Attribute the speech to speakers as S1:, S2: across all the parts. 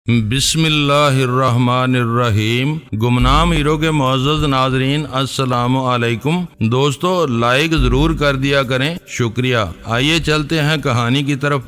S1: بسم اللہ الرحمن الرحیم۔ گمنام ہیرو کے معزز ناظرین السلام علیکم۔ دوستو لائک ضرور کر دیا کریں، شکریہ۔ آئیے چلتے ہیں کہانی کی طرف۔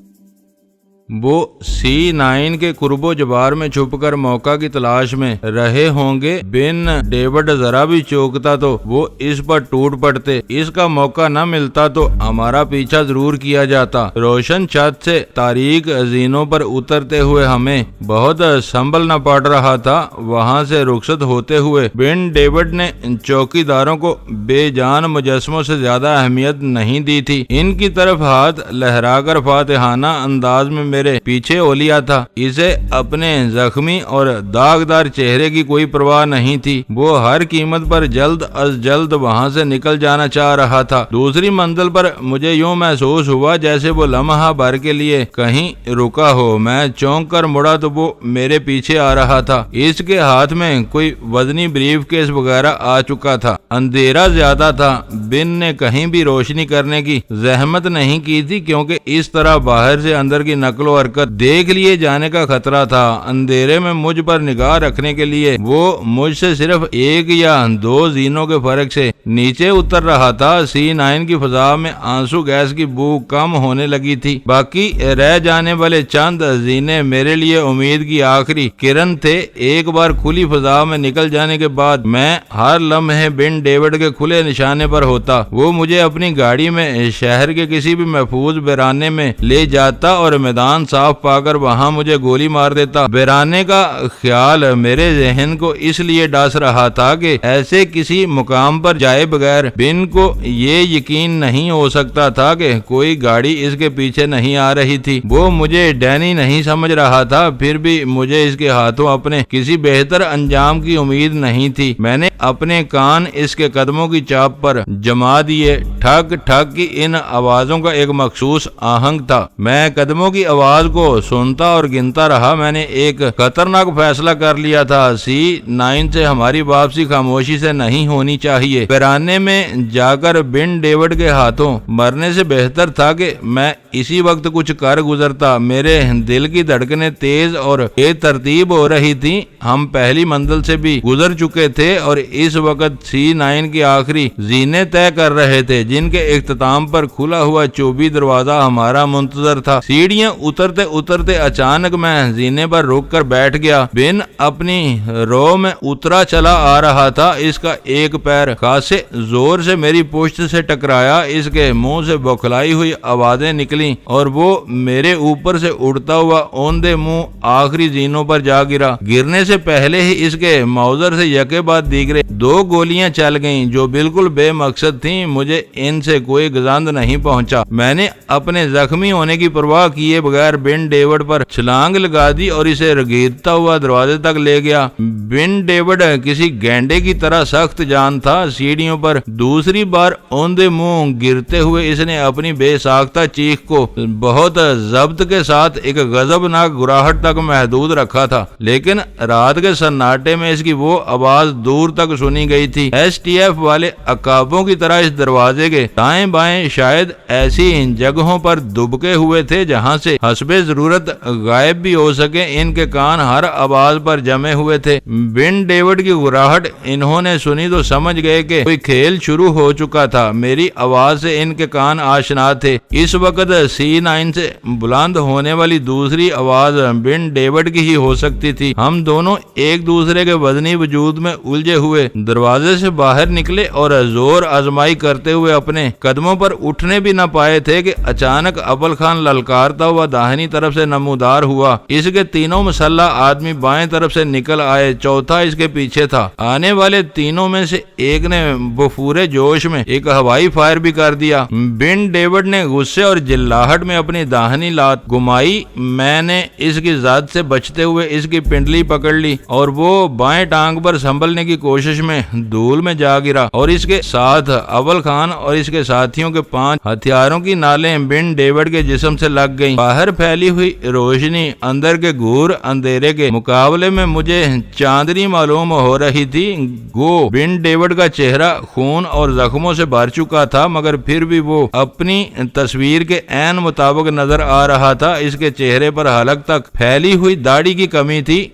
S1: وہ C9 کے قرب و جبار میں چھپ کر موقع کی تلاش میں رہے ہوں گے۔ بن ڈیوڈ ذرا بھی چوکتا تو وہ اس پر ٹوٹ پڑتے۔ اس کا موقع نہ ملتا تو ہمارا پیچھا ضرور کیا جاتا۔ روشن چھت سے تاریک زینوں پر اترتے ہوئے ہمیں بہت سنبھلنا پڑ رہا تھا۔ وہاں سے رخصت ہوتے ہوئے بن ڈیوڈ نے چوکی داروں کو بے جان مجسموں سے زیادہ اہمیت نہیں دی تھی۔ ان کی طرف ہاتھ لہرا کر فاتحانہ انداز میں میرے پیچھے اولیا تھا۔ اسے اپنے زخمی اور داغدار چہرے کی کوئی پرواہ نہیں تھی۔ وہ ہر قیمت پر جلد از جلد وہاں سے نکل جانا چاہ رہا تھا۔ دوسری منزل پر مجھے یوں محسوس ہوا جیسے وہ لمحہ بھر کے لیے کہیں رکا ہو۔ میں چونک کر مڑا تو وہ میرے پیچھے آ رہا تھا۔ اس کے ہاتھ میں کوئی وزنی بریف کیس وغیرہ آ چکا تھا۔ اندھیرا زیادہ تھا۔ بن نے کہیں بھی روشنی کرنے کی زحمت نہیں کی تھی کیونکہ اس طرح باہر سے اندر کی نقل و حرکت دیکھ لیے جانے کا خطرہ تھا۔ اندھیرے میں مجھ پر نگاہ رکھنے کے لیے وہ مجھ سے صرف ایک یا دو زینوں کے فرق سے نیچے اتر رہا تھا۔ C9 کی فضا میں آنسو گیس کی بو کم ہونے لگی تھی۔ باقی رہ جانے والے چند زینے میرے لیے امید کی آخری کرن تھے۔ ایک بار کھلی فضا میں نکل جانے کے بعد میں ہر لمحے بن ڈیوڈ کے کھلے نشانے پر ہوتا۔ وہ مجھے اپنی گاڑی میں شہر کے کسی بھی محفوظ بیرانے میں لے جاتا اور میدان صاف پا کر وہاں مجھے گولی مار دیتا۔ بیرانے کا خیال میرے ذہن کو اس لیے ڈاس رہا تھا کہ ایسے کسی مقام پر جائے بغیر بن کو یہ یقین نہیں ہو سکتا تھا کہ کوئی گاڑی اس کے پیچھے نہیں آ رہی تھی۔ وہ مجھے ڈینی نہیں سمجھ رہا تھا، پھر بھی مجھے اس کے ہاتھوں اپنے کسی بہتر انجام کی امید نہیں تھی۔ میں نے اپنے کان اس کے قدموں کی چاپ پر جما دیے۔ ٹھک ٹھک کی ان آوازوں کا ایک مخصوص آہنگ تھا۔ میں قدموں کی آواز کو سنتا اور گنتا رہا۔ میں نے ایک خطرناک فیصلہ کر لیا تھا۔ C9 سے ہماری واپسی خاموشی سے نہیں ہونی چاہیے۔ بیرانے میں جا کر بن ڈیوڈ کے ہاتھوں مرنے سے بہتر تھا کہ میں اسی وقت کچھ کر گزرتا۔ میرے دل کی دھڑکنیں تیز اور بے ترتیب ہو رہی تھیں۔ ہم پہلی منزل سے بھی گزر چکے تھے اور اس وقت C9 کی آخری زینے طے کر رہے تھے جن کے اختتام پر کھلا ہوا چوبی دروازہ ہمارا منتظر تھا۔ سیڑھیاں اترتے اترتے اچانک میں زینے پر رک کر بیٹھ گیا۔ بن اپنی رو میں اترا چلا آ رہا تھا۔ اس کا ایک پیر خاصے زور سے میری پشت سے ٹکرایا۔ اس کے منہ سے بوکھلائی ہوئی آوازیں نکلیں اور وہ میرے اوپر سے اڑتا ہوا اوندے منہ آخری زینوں پر جا گرا۔ گرنے سے پہلے ہی اس کے موزر سے یکے بعد دیگرے دو گولیاں چل گئیں جو بالکل بے مقصد تھیں۔ مجھے ان سے کوئی گزاند نہیں پہنچا۔ میں نے اپنے زخمی ہونے کی پرواہ کیے بغیر بن ڈیوڈ پر چھلانگ لگا دی اور اسے رگیدتا ہوا دروازے تک لے گیا۔ بن ڈیوڈ کسی گینڈے کی طرح سخت جان تھا۔ سیڑھیوں پر دوسری بار اوندے منہ گرتے ہوئے اس نے اپنی بے ساختہ چیخ کو بہت ضبط کے ساتھ ایک غضبناک گراہٹ تک محدود رکھا تھا، لیکن رات کے سناٹے میں اس کی وہ آواز دور تک سنی گئی تھی۔ STF والے عقابوں کی طرح اس دروازے کے دائیں بائیں شاید ایسی جگہوں پر دبکے ہوئے تھے جہاں سے حسب ضرورت غائب بھی ہو سکے۔ ان کے کان ہر آواز پر جمے ہوئے تھے۔ بن ڈیوڈ کی گراہٹ انہوں نے سنی تو سمجھ گئے کہ کوئی کھیل شروع ہو چکا تھا۔ میری آواز سے ان کے کان آشنا تھے۔ اس وقت C9 سے بلند ہونے والی دوسری آواز بن ڈیوڈ کی ہی ہو سکتی تھی۔ ہم دونوں ایک دوسرے کے وزنی وجود میں الجھے ہوئے دروازے سے باہر نکلے اور زور آزمائی کرتے ہوئے اپنے قدموں پر اٹھنے بھی نہ پائے تھے کہ اچانک ابل خان للکارتا ہوا داہنی طرف سے نمودار ہوا۔ اس کے تینوں مسلح آدمی بائیں طرف سے نکل آئے، چوتھا اس کے پیچھے تھا۔ آنے والے تینوں میں سے ایک نے بفورے جوش میں ایک ہوائی فائر بھی کر دیا۔ بن ڈیوڈ نے غصے اور جلاہٹ میں اپنی داہنی لات گمائی۔ میں نے اس کی زد سے بچتے ہوئے اس کی پنڈلی پکڑ لی اور وہ بائیں ٹانگ پر سنبھلنے کی کوشش میں دھول میں جا گرا اور اس کے ساتھ اول خان اور اس کے ساتھیوں کے 5 ہتھیاروں کی نالیں بن ڈیوڈ کے جسم سے لگ گئیں۔ باہر پھیلی ہوئی روشنی اندر کے گھور اندھیرے کے مقابلے میں مجھے چاند چاندنی معلوم ہو رہی تھی۔ گو بن ڈیوڈ کا چہرہ خون اور زخموں سے بھر چکا تھا، مگر پھر بھی وہ اپنی تصویر کے عین مطابق نظر آ رہا تھا۔ اس کے چہرے پر حلق تک پھیلی ہوئی داڑھی کی کمی تھی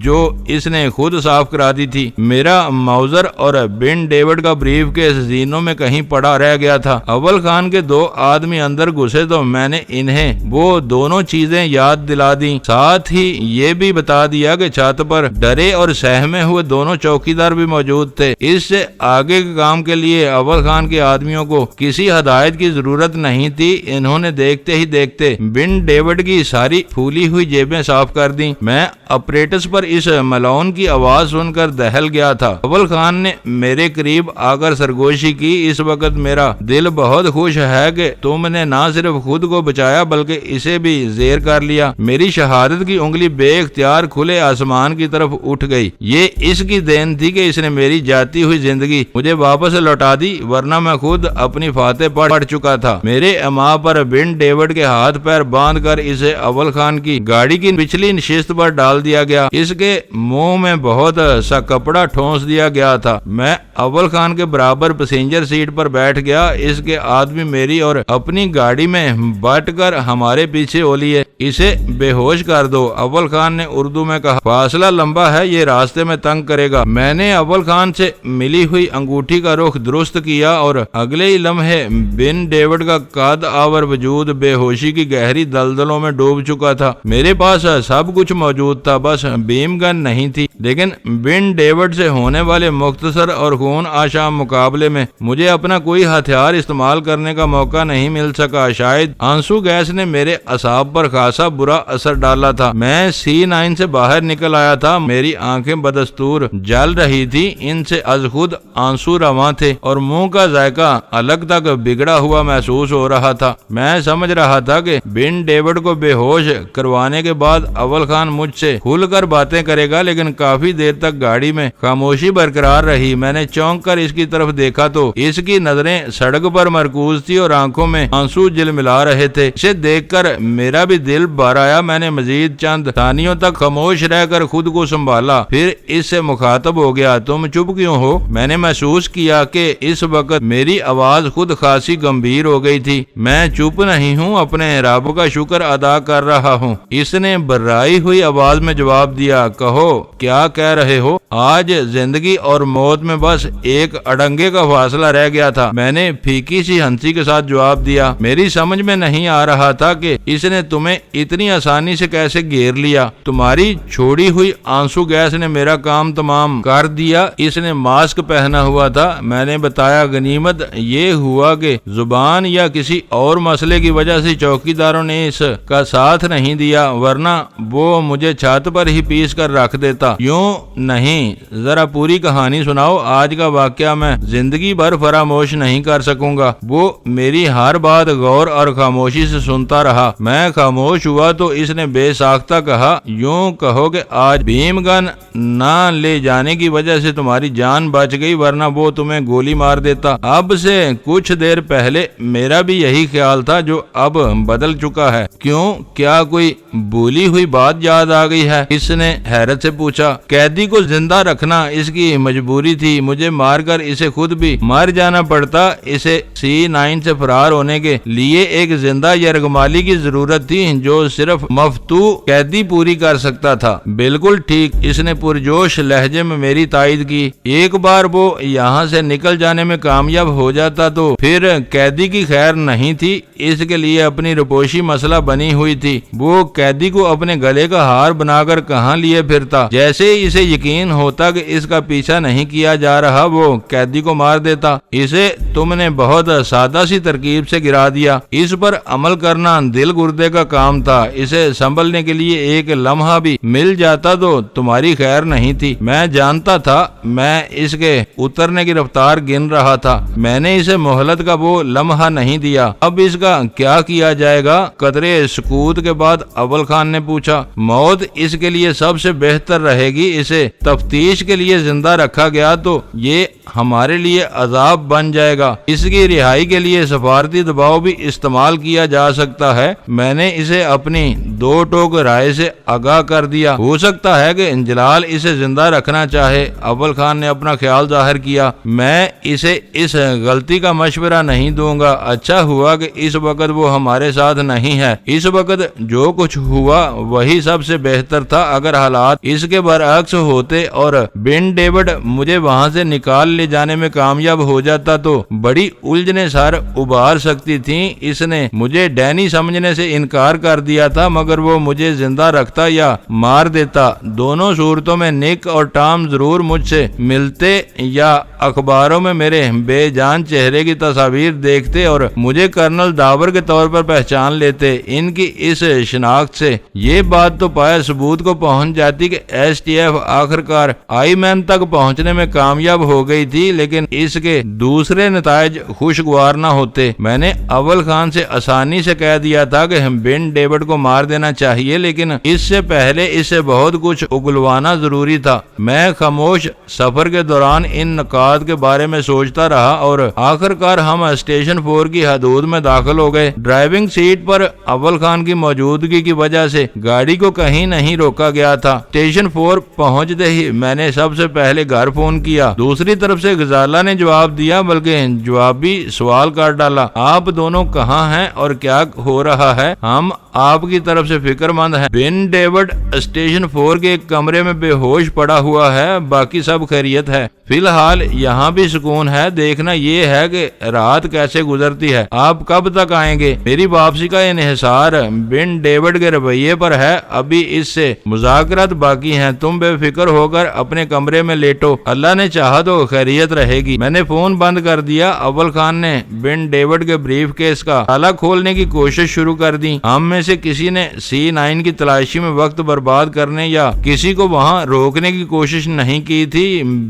S1: جو اس نے خود صاف کرا دی تھی۔ میرا ماؤزر اور بن ڈیوڈ کا بریف کیس زینوں میں کہیں پڑا رہ گیا تھا۔ اول خان کے دو آدمی اندر گھسے تو میں نے انہیں وہ دونوں چیزیں یاد دلا دی، ساتھ ہی یہ بھی بتا دیا کہ چھت پر ڈرے اور سہمے ہوئے دونوں چوکیدار بھی موجود تھے۔ اس سے آگے کے کام کے لیے اول خان کے آدمیوں کو کسی ہدایت کی ضرورت نہیں تھی۔ انہوں نے دیکھتے ہی دیکھتے بن ڈیوڈ کی ساری پھولی ہوئی جیبیں صاف کر دی۔ میں اپریٹس پر اس ملعون کی آواز سن کر دہل گیا تھا۔ اول خان نے میرے قریب آ کر سرگوشی کی، اس وقت میرا دل بہت خوش ہے کہ تم نے نہ صرف خود کو بچایا بلکہ اسے بھی زیر کر لیا۔ میری شہادت کی انگلی بے اختیار کھلے آسمان کی طرف اٹھ گئی۔ یہ اس کی دین تھی کہ اس نے میری جاتی ہوئی زندگی مجھے واپس لوٹا دی، ورنہ میں خود اپنی فاتح پڑھ چکا تھا۔ میرے اماں پر بن ڈیوڈ کے ہاتھ پیر باندھ کر اسے اول خان کی گاڑی کی پچھلی نشست پر ڈال دیا گیا۔ اس کے منہ میں بہت سا کپڑا ٹھونس دیا گیا تھا۔ میں اول خان کے برابر پیسنجر سیٹ پر بیٹھ گیا۔ اس کے آدمی میری اور اپنی گاڑی میں بٹ کر ہمارے پیچھے ہو لیے۔ اسے بے ہوش کر دو، اول خان نے اردو میں کہا۔ فاصلہ لمبا ہے، یہ راستے میں تنگ کرے گا۔ میں نے اول خان سے ملی ہوئی انگوٹھی کا رخ درست کیا اور اگلے ہی لمحے بن ڈیوڈ کا قد آور وجود بے ہوشی کی گہری دلدلوں میں ڈوب چکا تھا۔ میرے پاس سب کچھ موجود تھا، بس بیم گن نہیں تھی، لیکن بن ڈیوڈ سے ہونے والے مختصر اور خون آشام مقابلے میں مجھے اپنا کوئی ہتھیار استعمال کرنے کا موقع نہیں مل سکا۔ شاید آنسو گیس نے میرے اعصاب پر خاصا برا اثر ڈالا تھا۔ میں C9 سے باہر نکل آیا تھا، میری آنکھیں بدستور جل رہی تھی، ان سے از خود آنسو رواں تھے اور منہ کا ذائقہ الگ تک بگڑا ہوا محسوس ہو رہا تھا۔ میں سمجھ رہا تھا کہ بن ڈیوڈ کو بے ہوش کروانے کے بعد اول خان مجھ سے کھل کر باتیں کرے گا، لیکن کافی دیر تک گاڑی میں خاموشی برقرار رہی۔ میں نے چونک کر اس کی طرف دیکھا تو اس کی نظریں سڑک پر مرکوز تھی اور آنکھوں میں آنسو جلملا رہے تھے۔ اسے دیکھ کر میرا بھی دل بھر آیا۔ میں نے مزید چند ثانیوں تک خاموش رہ کر خود کو سنبھالا، پھر اس سے مخاطب ہو گیا۔ تم چپ کیوں ہو؟ میں نے محسوس کیا کہ اس وقت میری آواز خود خاصی گمبھیر ہو گئی تھی۔ میں چپ نہیں ہوں، اپنے رب کا شکر ادا کر رہا ہوں، اس نے برائی ہوئی آواز میں جواب دیا۔ کہو کیا کہہ رہے ہو؟ آج زندگی اور موت میں بس ایک اڑنگے کا فاصلہ رہ گیا تھا، میں نے پھیکی سی ہنسی کے ساتھ جواب دیا۔ میری سمجھ میں نہیں آ رہا تھا کہ اس نے تمہیں اتنی آسانی سے کیسے گھیر لیا۔ تمہاری چھوڑی ہوئی آنسو گیس نے میرا کام تمام کر دیا۔ اس نے ماسک پہنا ہوا تھا، میں نے بتایا۔ غنیمت یہ ہوا کہ زبان یا کسی اور مسئلے کی وجہ سے چوکیداروں نے اس کا ساتھ نہیں دیا، ورنہ وہ مجھے چھت پر ہی پیس کر رکھ دیتا۔ یوں نہیں، ذرا پوری کہانی سناؤ۔ آج کا واقعہ میں زندگی بھر فراموش نہیں کر سکوں گا۔ وہ میری ہر بات غور اور خاموشی سے سنتا رہا۔ میں خاموش ہوا تو اس نے بے ساختہ کہا، یوں کہو کہ آج بھیم گن نہ لے جانے کی وجہ سے تمہاری جان بچ گئی، ورنہ وہ تمہیں گولی مار دیتا۔ اب سے کچھ دیر پہلے میرا بھی یہی خیال تھا جو اب بدل چکا ہے۔ کیوں؟ کیا کوئی بھولی ہوئی بات یاد آ گئی ہے؟ اس نے حیرت سے پوچھا۔ قیدی کو زندہ رکھنا اس کی مجبوری تھی، مجھے مار کر اسے خود بھی مر جانا پڑتا۔ اسے C9 سے فرار ہونے کے لیے ایک زندہ یرغمالی کی ضرورت تھی جو صرف مفتوح قیدی پوری کر سکتا تھا۔ بالکل ٹھیک، اس نے پرجوش لہجے میں میری تائید کی۔ ایک بار وہ یہاں سے نکل جانے میں کامیاب ہو جاتا تو پھر قیدی کی خیر نہیں تھی، اس کے لیے اپنی رپوشی مسئلہ بنی ہوئی تھی۔ وہ قیدی کو اپنے گلے کا ہار بنا کر کہاں لیے پھرتا۔ جیسے اسے یقین ہوتا کہ اس کا پیچھا نہیں کیا جا رہا، وہ قیدی کو مار دیتا۔ اسے تم نے بہت سادہ سی ترکیب سے گرا دیا۔ اس پر عمل کرنا دل گردے کا کام تھا۔ اسے سنبھلنے کے لیے ایک لمحہ بھی مل جاتا تو تمہاری خیر نہیں تھی۔ میں جانتا تھا، میں اس کے اترنے کی رفتار گن رہا تھا۔ میں نے اسے مہلت کا وہ لمحہ نہیں دیا۔ اب اس کا کیا کیا جائے گا؟ قدرے سکوت کے بعد اول خان نے پوچھا۔ موت اس کے لیے سب سے بہتر رہے گی۔ اسے تفتیش کے لیے زندہ رکھا گیا تو یہ ہمارے لیے عذاب بن جائے گا۔ اس کی رہائی کے لیے سفارتی دباؤ بھی استعمال کیا جا سکتا ہے۔ میں نے اسے اپنی دو ٹوک رائے سے آگاہ کر دیا۔ ہو سکتا ہے کہ جلال اسے زندہ رکھنا چاہے۔ اول خان نے اپنا خیال ظاہر کیا۔ میں اسے اس غلطی کا مشورہ نہیں دوں گا۔ اچھا ہوا کہ اس وقت وہ ہمارے ساتھ نہیں ہے۔ اس وقت جو کچھ ہوا وہی سب سے بہتر تھا۔ اگر حالات اس کے برعکس ہوتے اور بن ڈیوڈ مجھے وہاں سے نکال لے جانے میں کامیاب ہو جاتا تو بڑی الجھنیں سر ابھار سکتی تھیں۔ اس نے مجھے ڈینی سمجھنے سے انکار کر دیا تھا، مگر وہ مجھے زندہ رکھتا یا مار دیتا۔ دونوں صورتوں میں نک اور ٹام ضرور مجھ سے ملتے یا اخباروں میں میرے بے جان چہرے کی تصاویر دیکھتے اور مجھے کرنل ڈابر کے طور پر پہچان لیتے۔ ان کی اس شناخت سے یہ بات تو پایا ثبوت کو پہنچ جاتی کہ ایس ٹی ایف آخرکار آئی مین تک پہنچنے میں کامیاب ہو گئی تھی، لیکن اس کے دوسرے نتائج خوشگوار نہ ہوتے۔ میں نے اول خان سے آسانی سے کہہ دیا تھا کہ بن ڈیوڈ کو مار دینا چاہیے، لیکن اس سے پہلے اس سے بہت کچھ اگلوانا ضروری تھا۔ میں خاموش سفر کے دوران ان نکات کے بارے میں سوچتا رہا اور آخرکار ہم اسٹیشن 4 کی حدود میں داخل ہو گئے۔ ڈرائیونگ سیٹ پر اول خان کی موجودگی کی وجہ سے گاڑی کو کہیں نہیں روکا گیا تھا۔ اسٹیشن 4 پہنچتے ہی میں نے سب سے پہلے گھر فون کیا۔ دوسری طرف سے غزالہ نے جواب دیا، بلکہ جوابی سوال کر ڈالا۔ آپ دونوں کہاں ہیں اور کیا ہو رہا ہے؟ ہم آپ کی طرف سے فکر مند ہیں۔ بن ڈیوڈ اسٹیشن 4 کے ایک کمرے میں بے ہوش پڑا ہوا ہے، باقی سب خیریت ہے۔ فی الحال یہاں بھی سکون ہے۔ دیکھنا یہ ہے کہ رات کیسے گزرتی ہے۔ آپ کب تک آئیں گے؟ میری واپسی کا انحصار بن ڈیوڈ کے رویے پر ہے۔ ابھی اس سے مذاکرات باقی ہیں۔ تم بے فکر ہو کر اپنے کمرے میں لیٹو، اللہ نے چاہا تو خیریت رہے گی۔ میں نے فون بند کر دیا۔ اول خان نے بن ڈیوڈ کے بریف کیس کا تالا کھولنے کی کوشش شروع کر دی۔ ہم میں سے کسی نے C9 کی تلاشی میں وقت برباد کرنے یا کسی کو وہاں روکنے کی کوشش نہیں کی تھی۔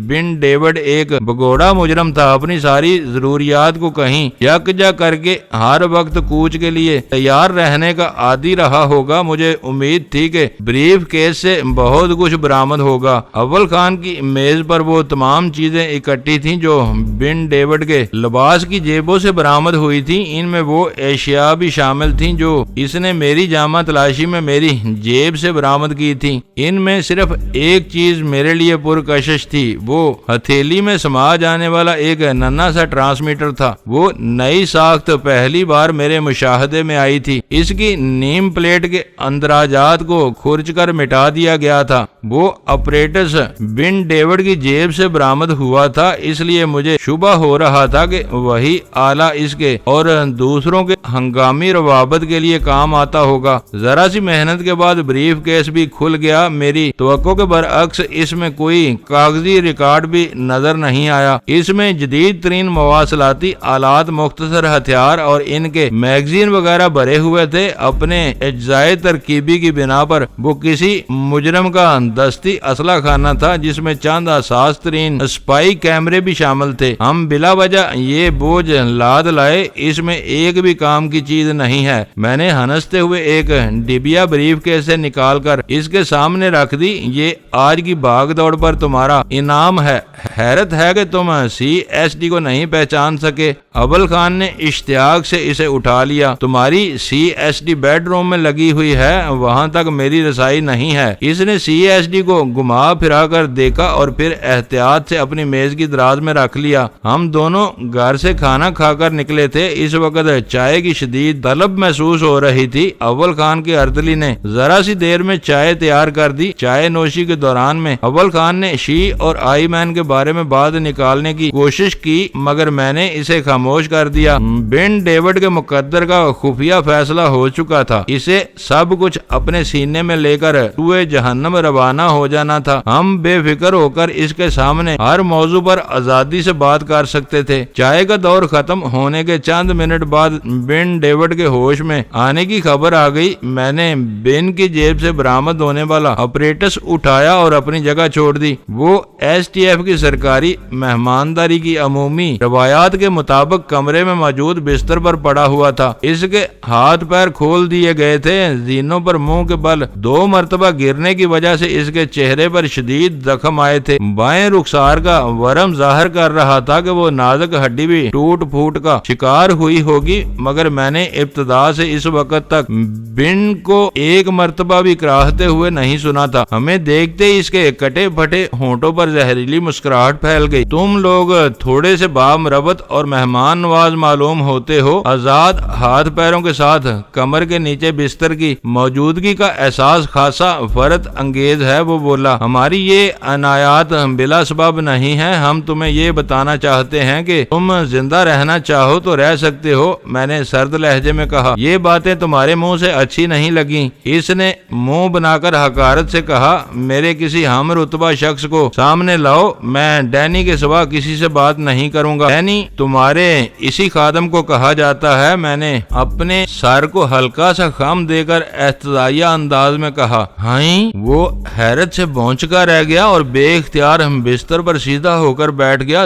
S1: بن ڈیوڈ ایک بگوڑا مجرم تھا، اپنی ساری ضروریات کو کہیں یکجا کر کے ہر وقت کوچ کے لیے تیار رہنے کا عادی رہا ہوگا۔ مجھے امید تھی کہ بریف کیس سے بہت کچھ برآمد ہوگا۔ اول خان کی میز پر وہ تمام چیزیں اکٹھی تھیں جو بن ڈیوڈ کے لباس کی جیبوں سے برآمد ہوئی تھیں۔ ان میں وہ اشیاء بھی شامل تھیں جو اس نے میری جامع تلاشی میں میری جیب سے برآمد کی تھی۔ ان میں صرف ایک چیز میرے لیے پرکشش تھی، وہ ہتھیلی میں سما جانے والا ایک ننھا سا ٹرانسمیٹر تھا۔ وہ نئی ساخت پہلی بار میرے مشاہدے میں آئی تھی۔ اس کی نیم پلیٹ کے اندراجات کو کھرچ کر مٹا دیا گیا تھا۔ وہ اپریٹس بن ڈیوڈ کی جیب سے برآمد ہوا تھا، اس لیے مجھے شبہ ہو رہا تھا کہ وہی آلہ اس کے اور دوسروں کے ہنگامی روابط کے لیے کام آتا ہوگا۔ ذرا سی محنت کے بعد بریف کیس بھی کھل گیا۔ میری توقع کے برعکس اس میں کوئی کاغذی ریکارڈ بھی نظر نہیں آیا۔ اس میں جدید ترین مواصلاتی آلات، مختصر ہتھیار اور ان کے میگزین وغیرہ بھرے ہوئے تھے۔ اپنے اجزائے ترکیبی کی بنا پر وہ کسی مجرم کا دستی اسلحہ خانہ تھا، جس میں چند اساس ترین اسپائی کیمرے بھی شامل تھے۔ ہم بلا وجہ یہ بوجھ لاد لائے، اس میں ایک بھی کام کی چیز نہیں ہے۔ میں نے ہنستے ہوئے ایک ڈبیا بریف کیس سے نکال کر اس کے سامنے رکھ دی۔ یہ آج کی بھاگ دوڑ پر تمہارا انعام ہے۔ حیرت ہے کہ تم CSD کو نہیں پہچان سکے۔ اول خان نے اشتیاق سے اسے اٹھا لیا۔ تمہاری CSD بیڈ روم میں لگی ہوئی ہے، وہاں تک میری رسائی نہیں ہے۔ اس نے CSD کو گھما پھرا کر دیکھا اور پھر احتیاط سے اپنی میز کی دراز میں رکھ لیا۔ ہم دونوں گھر سے کھانا کھا کر نکلے تھے۔ اس وقت چائے کی شدید طلب محسوس ہو رہی تھی۔ اول خان کی اردلی نے ذرا سی دیر میں چائے تیار کر دی۔ چائے نوشی کے دوران میں اول خان نے شی اور آئی مین کے بارے میں بات نکالنے کی کوشش کی، مگر میں نے اسے خاموش کر دیا۔ بن ڈیوڈ کے مقدر کا خفیہ فیصلہ ہو چکا تھا۔ اسے سب کچھ اپنے سینے میں لے کر توئے جہنم روانہ ہو جانا تھا۔ ہم بے فکر ہو کر اس کے سامنے ہر موضوع پر آزادی سے بات کر سکتے تھے۔ چائے کا دور ختم ہونے کے چند منٹ بعد بن ڈیوڈ کے ہوش میں آنے کی خبر آ گئی۔ میں نے بن کی جیب سے برآمد ہونے والا اپریٹس اٹھایا اور اپنی جگہ چھوڑ دی۔ وہ STF کی سرکاری مہمانداری کی عمومی روایات کے مطابق کمرے میں موجود بستر پر پڑا ہوا تھا۔ اس کے ہاتھ پیر کھول دیے گئے تھے۔ زینوں پر منہ کے بل 2 مرتبہ گرنے کی وجہ سے اس کے چہرے پر شدید زخم آئے تھے۔ بائیں رخسار کا ورم ظاہر کر رہا تھا کہ وہ نازک ہڈی بھی ٹوٹ پھوٹ کا شکار ہوئی ہوگی، مگر میں نے ابتدا سے اس وقت تک بن کو ایک مرتبہ بھی کراہتے ہوئے نہیں سنا تھا۔ ہمیں دیکھتے ہی اس کے کٹے پھٹے ہونٹوں پر زہریلی مسکراہٹ پھیل گئی۔ تم لوگ تھوڑے سے بامروت اور مہمان نواز معلوم ہوتے ہو۔ آزاد ہاتھ پیروں کے ساتھ کمر کے نیچے بستر کی موجودگی کا احساس خاصا فرت انگیز ہے۔ وہ بولا، ہماری یہ عنایات بلا سبب نہیں ہے، ہم تمہیں یہ بتانا چاہتے ہیں کہ تم زندہ رہنا چاہو تو رہ سکتے ہو۔ میں نے سرد لہجے میں کہا، یہ باتیں تمہارے منہ سے اچھی نہیں لگیں۔ اس نے منہ بنا کر حقارت سے کہا، میرے کسی ہم رتبہ شخص کو سامنے لاؤ، میں ڈینی کے سوا کسی سے بات نہیں کروں گا۔ ڈینی تمہارے اسی خادم کو کہا جاتا ہے۔ میں نے اپنے سر کو ہلکا سا خم دے کر احتجاجیہ انداز میں کہا۔ ہاں، وہ حیرت سے بونچ کا رہ گیا اور بے اختیار بستر پر سیدھا ہو کر بیٹھ گیا۔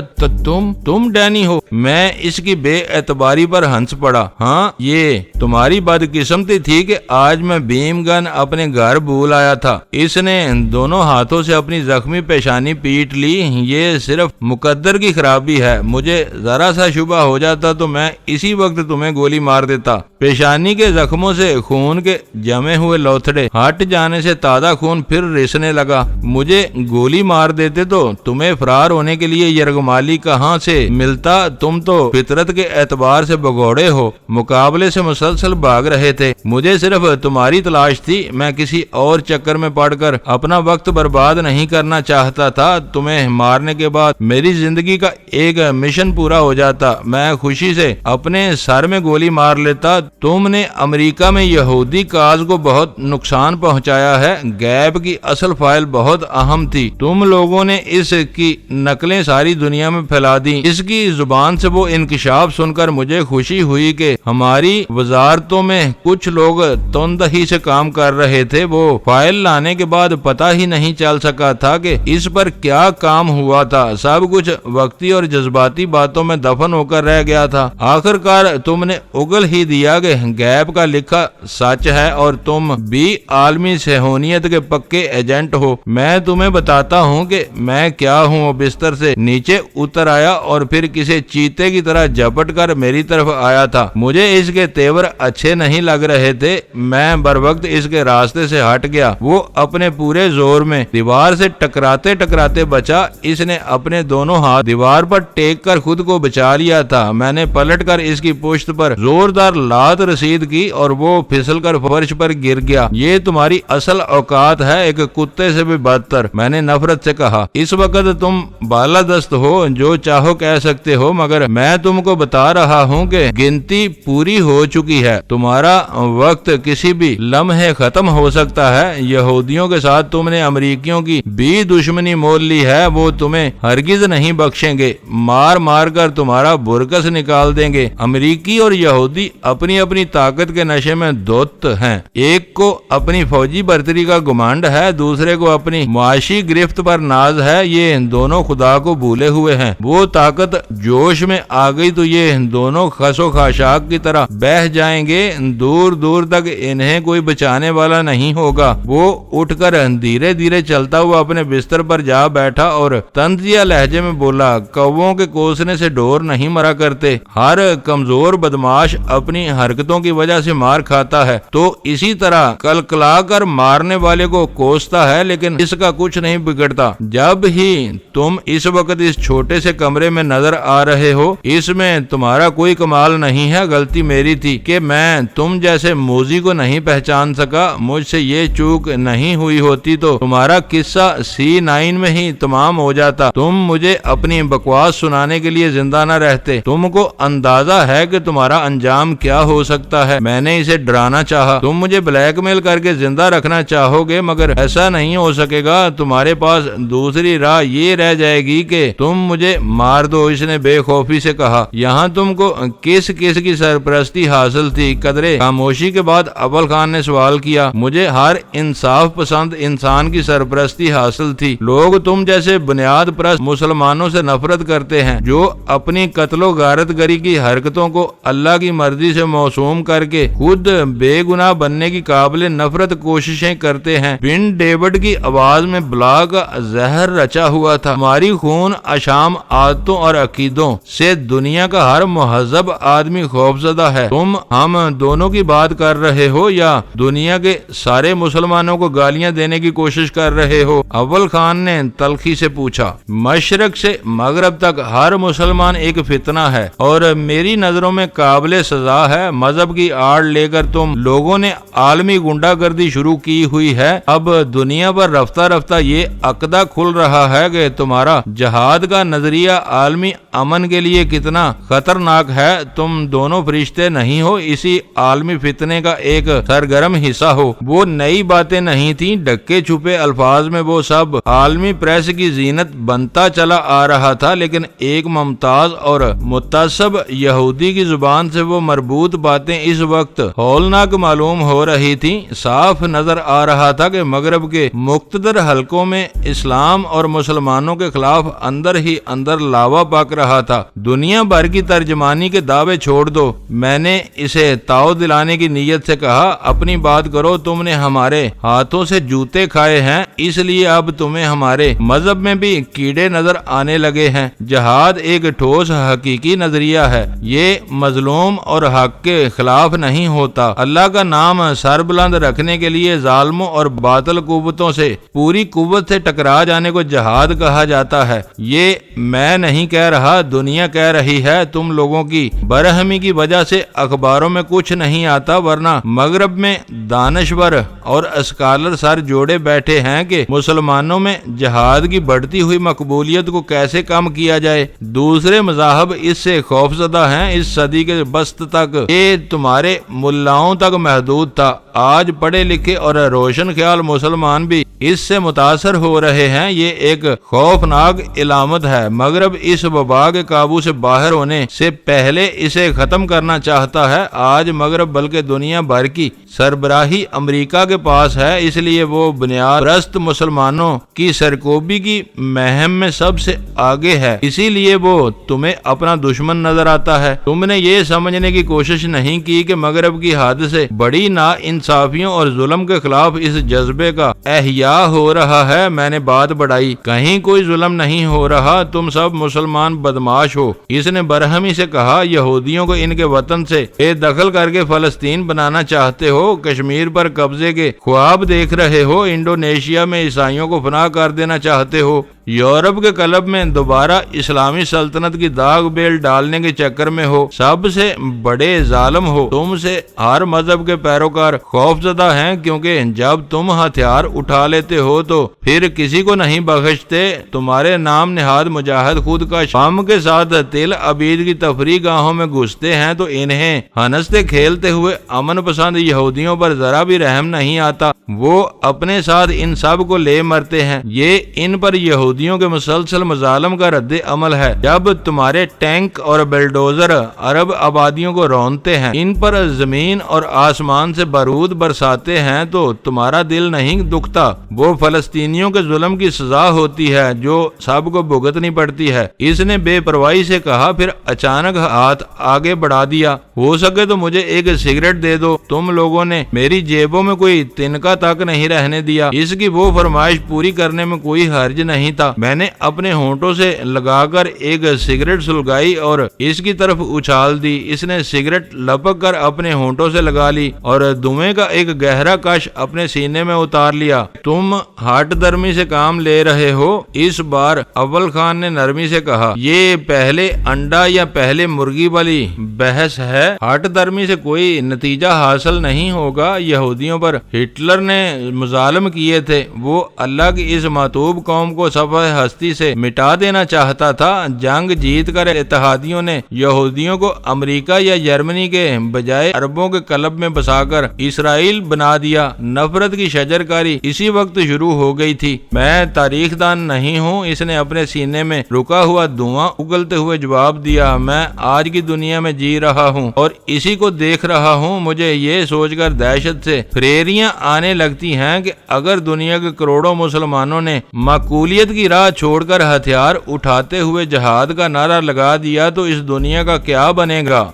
S1: تم ڈینی ہو؟ میں اس کی بے اعتباری پر ہنس پڑا۔ ہاں، یہ تمہاری بدقسمتی تھی کہ آج میں بیم گن اپنے گھر بھول آیا تھا۔ اس نے دونوں ہاتھوں سے اپنی زخمی پیشانی پیٹ لی۔ یہ صرف مقدر کی خرابی ہے، مجھے ذرا سا شبہ ہو جاتا تو میں اسی وقت تمہیں گولی مار دیتا۔ پیشانی کے زخموں سے خون کے جمے ہوئے لوتھڑے ہٹ جانے سے تازہ خون پھر رسنے لگا۔ مجھے گولی مار دیتے تو تمہیں فرار ہونے کے لیے یرغمالی کہاں سے ملتا؟ تم تو فطرت کے اعتبار سے بگوڑے ہو، مقابلے سے مسلسل بھاگ رہے تھے۔ مجھے صرف تمہاری تلاش تھی، میں کسی اور چکر میں پڑ کر اپنا وقت برباد نہیں کرنا چاہتا تھا۔ تمہیں مارنے کے بعد میری زندگی کا ایک مشن پورا ہو جاتا، میں خوشی سے اپنے سر میں گولی مار لیتا۔ تم نے امریکہ میں یہودی کاز کو بہت نقصان پہنچایا ہے۔ گیپ کی اصل فائل بہت اہم تھی، تم لوگوں نے اس کی نقلیں ساری دنیا میں پھیلا دی۔ اس کی زبان سے وہ انکشاف سن کر مجھے خوشی ہوئی کہ ہماری وزارتوں میں کچھ لوگ توندہی سے کام کر رہے تھے۔ وہ فائل لانے کے بعد پتہ ہی نہیں چل سکا تھا کہ اس پر کیا کام ہوا تھا، سب کچھ وقتی اور جذباتی باتوں میں دفن ہو کر رہ گیا تھا۔ آخر کار تم نے اگل ہی دیا کہ گیپ کا لکھا سچ ہے اور تم بھی عالمی صہیونیت کے پکے ایجنٹ ہو۔ میں تمہیں بتاتا ہوں کہ میں کیا ہوں۔ بستر سے نیچے اتر آیا اور پھر کسی چیتے کی طرح جھپٹ کر میری طرف آیا تھا۔ مجھے اس کے تیور اچھے نہیں لگ رہے تھے، میں بروقت اس کے راستے سے ہٹ گیا۔ وہ اپنے پورے زور میں دیوار سے ٹکراتے ٹکراتے بچا۔ اس نے اپنے دونوں ہاتھ دیوار پر ٹیک کر خود کو بچا لیا تھا۔ میں نے پلٹ کر اس کی پشت پر زوردار لات رسید کی اور وہ پھسل کر فرش پر گر گیا۔ یہ تمہاری اصل اوقات ہے، ایک کتے سے بھی بدتر، میں نے نفرت سے کہا۔ اس وقت تم بالادست ہو، جو چاہو کہہ سکتے ہو، مگر میں تم کو بتا رہا ہوں کہ گنتی پوری ہو چکی ہے، تمہارا وقت کسی بھی لمحے ختم ہو سکتا ہے۔ یہودیوں کے ساتھ تم نے امریکیوں کی بھی دشمنی مول لی ہے، وہ تمہیں ہرگز نہیں بخشیں گے، مار مار کر تمہارا برکس نکال دیں گے۔ امریکی اور یہودی اپنی اپنی طاقت کے نشے میں دھت ہیں، ایک کو اپنی فوجی برتری کا گمانڈ ہے، دوسرے کو اپنی معاشی گرفت پر ناز ہے۔ یہ دونوں خدا کو بھولے ہوئے ہیں، وہ طاقت جوش میں آ گئی تو یہ دونوں خس و خاشاک کی طرح بہہ جائیں گے، دور دور تک انہیں کوئی بچانے والا نہیں ہوگا۔ وہ اٹھ کر دھیرے دھیرے چلتا ہوا اپنے بستر پر جا بیٹھا اور طنزیہ لہجے میں بولا، کووں کے کوسنے سے ڈور نہیں مرا کرتے، ہر کمزور بدماش اپنی حرکتوں کی وجہ سے مار کھاتا ہے تو اسی طرح کلکلا کر مارنے والے کو کوستا ہے، لیکن اس کا کچھ نہیں بگڑتا۔ جب ہی تم اس وقت اس چھوٹے سے کمرے میں نظر آ رہے ہو، اس میں تمہارا کوئی کمال نہیں ہے، غلطی میری تھی کہ میں تم جیسے موذی کو نہیں پہچان سکا۔ مجھ سے یہ چوک نہیں ہوئی ہوتی تو تمہارا قصہ C9 میں ہی تمام ہو جاتا، تم مجھے اپنی بکواس سنانے کے لیے زندہ نہ رہتے۔ تم کو اندازہ ہے کہ تمہارا انجام کیا ہو سکتا ہے، میں نے اسے ڈرانا چاہا، تم مجھے بلیک میل کر کے زندہ رکھنا چاہو گے، مگر ایسا نہیں ہو سکے گا، تمہارے پاس دوسری راہ یہ رہ جائے گی کہ تم مجھے مار دو۔ اس نے بے خوف خوفی سے کہا، یہاں تم کو کس کس کی سرپرستی حاصل تھی؟ قدرے خاموشی کے بعد اول خان نے سوال کیا، مجھے ہر انصاف پسند انسان کی سرپرستی حاصل تھی۔ لوگ تم جیسے بنیاد پرست مسلمانوں سے نفرت کرتے ہیں جو اپنی قتل و غارت گری کی حرکتوں کو اللہ کی مرضی سے موسوم کر کے خود بے گناہ بننے کی قابل نفرت کوششیں کرتے ہیں۔ بن ڈیوڈ کی آواز میں بلا کا زہر رچا ہوا تھا۔ ہماری خون اشام عادتوں اور عقیدوں سے دنیا کا ہر مہذب آدمی خوفزدہ ہے۔ تم ہم دونوں کی بات کر رہے ہو یا دنیا کے سارے مسلمانوں کو گالیاں دینے کی کوشش کر رہے ہو؟ اول خان نے تلخی سے پوچھا۔ مشرق سے مغرب تک ہر مسلمان ایک فتنہ ہے اور میری نظروں میں قابل سزا ہے۔ مذہب کی آڑ لے کر تم لوگوں نے عالمی گنڈا گردی شروع کی ہوئی ہے۔ اب دنیا پر رفتہ رفتہ یہ عقدہ کھل رہا ہے کہ تمہارا جہاد کا نظریہ عالمی امن کے لیے کتنا خطرناک ہے۔ تم دونوں فرشتے نہیں ہو، اسی عالمی فتنے کا ایک سرگرم حصہ ہو۔ وہ نئی باتیں نہیں تھیں، ڈکے چھپے الفاظ میں وہ سب عالمی پریس کی زینت بنتا چلا آ رہا تھا، لیکن ایک ممتاز اور متعصب یہودی کی زبان سے وہ مربوط باتیں اس وقت ہولناک معلوم ہو رہی تھیں۔ صاف نظر آ رہا تھا کہ مغرب کے مقتدر حلقوں میں اسلام اور مسلمانوں کے خلاف اندر ہی اندر لاوا پک رہا تھا۔ دنیا بھر کی ترجمانی کے دعوے چھوڑ دو، میں نے اسے تاؤ دلانے کی نیت سے کہا، اپنی بات کرو۔ تم نے ہمارے ہاتھوں سے جوتے کھائے ہیں، اس لیے اب تمہیں ہمارے مذہب میں بھی کیڑے نظر آنے لگے ہیں۔ جہاد ایک ٹھوس حقیقی نظریہ ہے، یہ مظلوم اور حق کے خلاف نہیں ہوتا۔ اللہ کا نام سر بلند رکھنے کے لیے ظالموں اور باطل قوتوں سے پوری قوت سے ٹکرا جانے کو جہاد کہا جاتا ہے۔ یہ میں نہیں کہہ رہا، دنیا کہہ رہی ہے۔ تم لوگوں کی برہمی کی وجہ سے اخباروں میں کچھ نہیں آتا، ورنہ مغرب میں دانشور اور اسکالر سر جوڑے بیٹھے ہیں کہ مسلمانوں میں جہاد کی بڑھتی ہوئی مقبولیت کو کیسے کم کیا جائے۔ دوسرے مذاہب اس سے خوفزدہ ہیں۔ اس صدی کے بست تک یہ تمہارے ملاؤں تک محدود تھا۔ آج پڑھے لکھے اور روشن خیال مسلمان بھی اس سے متاثر ہو رہے ہیں۔ یہ ایک خوفناک علامت ہے۔ مغرب اس وبا کے قابو سے باہر ہونے سے پہلے اسے ختم کرنا چاہتا ہے۔ آج مغرب بلکہ دنیا بھر کی سربراہی امریکہ کے پاس ہے، اس لیے وہ بنیاد پرست مسلمانوں کی سرکوبی کی مہم میں سب سے آگے ہے، اسی لیے وہ تمہیں اپنا دشمن نظر آتا ہے۔ تم نے یہ سمجھنے کی کوشش نہیں کی کہ مغرب کی حد سے بڑی نا انصافیوں اور ظلم کے خلاف اس جذبے کا احیاء ہو رہا ہے۔ میں نے بات بڑھائی، کہیں کوئی ظلم نہیں ہو رہا، تم سب مسلمان بدماش ہو۔ اس نے برہمی سے کہا، یہودیوں کو ان کے وطن سے بے دخل کر کے فلسطین بنانا چاہتے ہو، کشمیر پر قبضے کے خواب دیکھ رہے ہو، انڈونیشیا میں عیسائیوں کو فنا کر دینا چاہتے ہو، یورپ کے قلب میں دوبارہ اسلامی سلطنت کی داغ بیل ڈالنے کے چکر میں ہو، سب سے بڑے ظالم ہو۔ تم سے ہر مذہب کے پیروکار خوفزدہ ہیں، کیونکہ جب تم ہتھیار اٹھا لیتے ہو تو پھر کسی کو نہیں بخشتے۔ تمہارے نام نہاد مجاہد خود کا شام کے ساتھ تل عبید کی تفریح گاہوں میں گھستے ہیں تو انہیں ہنستے کھیلتے ہوئے امن پسند یہودیوں پر ذرا بھی رحم نہیں آتا۔ وہ اپنے ساتھ ان سب کو لے مرتے ہیں۔ یہ ان پر یہودیوں کے مسلسل مظالم کا رد عمل ہے۔ جب تمہارے ٹینک اور بلڈوزر عرب آبادیوں کو رونتے ہیں، ان پر زمین اور آسمان سے بارود برساتے ہیں تو تمہارا دل نہیں دکھتا۔ وہ فلسطینیوں کے ظلم کی سزا ہوتی ہے جو سب کو بھگتنی پڑتی ہے۔ اس نے بے پرواہی سے کہا، پھر اچانک ہاتھ آگے بڑھا دیا، ہو سکے تو مجھے ایک سگریٹ دے دو۔ تم لوگوں نے میری جیبوں میں کوئی تنکا تک نہیں رہنے دیا۔ اس کی وہ فرمائش پوری کرنے میں کوئی حرج نہیں تھا۔ میں نے اپنے ہونٹوں سے لگا کر ایک سگریٹ سلگائی اور اس کی طرف اچھال دی۔ اس نے سگریٹ لپک کر اپنے ہونٹوں سے لگا لی اور دھوئیں کا ایک گہرا کش اپنے سینے میں اتار لیا۔ تم ہٹ درمی سے کام لے رہے ہو؟ اس بار اول خان نے نرمی سے کہا، یہ پہلے انڈا یا پہلے مرغی والی بحث ہے۔ ہٹ درمی سے کوئی نتیجہ حاصل نہیں ہوگا۔ یہودیوں پر ہٹلر نے مظالم کیے تھے، وہ اللہ کی اس معتوب قوم کو صفحہ صفحہ ہستی سے مٹا دینا چاہتا تھا۔ جنگ جیت کر اتحادیوں نے یہودیوں کو امریکہ یا جرمنی کے بجائے عربوں کے قلب میں بسا کر اسرائیل بنا دیا۔ نفرت کی شجرکاری اسی وقت شروع ہو گئی تھی۔ میں تاریخ دان نہیں ہوں، اس نے اپنے سینے میں رکا ہوا دھواں اگلتے ہوئے جواب دیا، میں آج کی دنیا میں جی رہا ہوں اور اسی کو دیکھ رہا ہوں۔ مجھے یہ سوچ کر دہشت سے پھریریاں آنے لگتی ہیں کہ اگر دنیا کے کروڑوں مسلمانوں نے معقولیت کی راہ چھوڑ کر ہتھیار اٹھاتے ہوئے جہاد کا نعرہ لگا دیا تو اس دنیا کا کیا بنے گا؟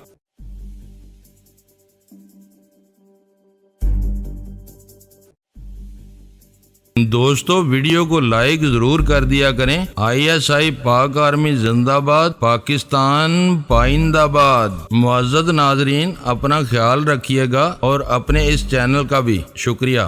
S1: دوستو ویڈیو کو لائک ضرور کر دیا کریں۔ ISI پاک آرمی زندہ باد، پاکستان پائندہ باد۔ معزز ناظرین، اپنا خیال رکھیے گا اور اپنے اس چینل کا بھی شکریہ۔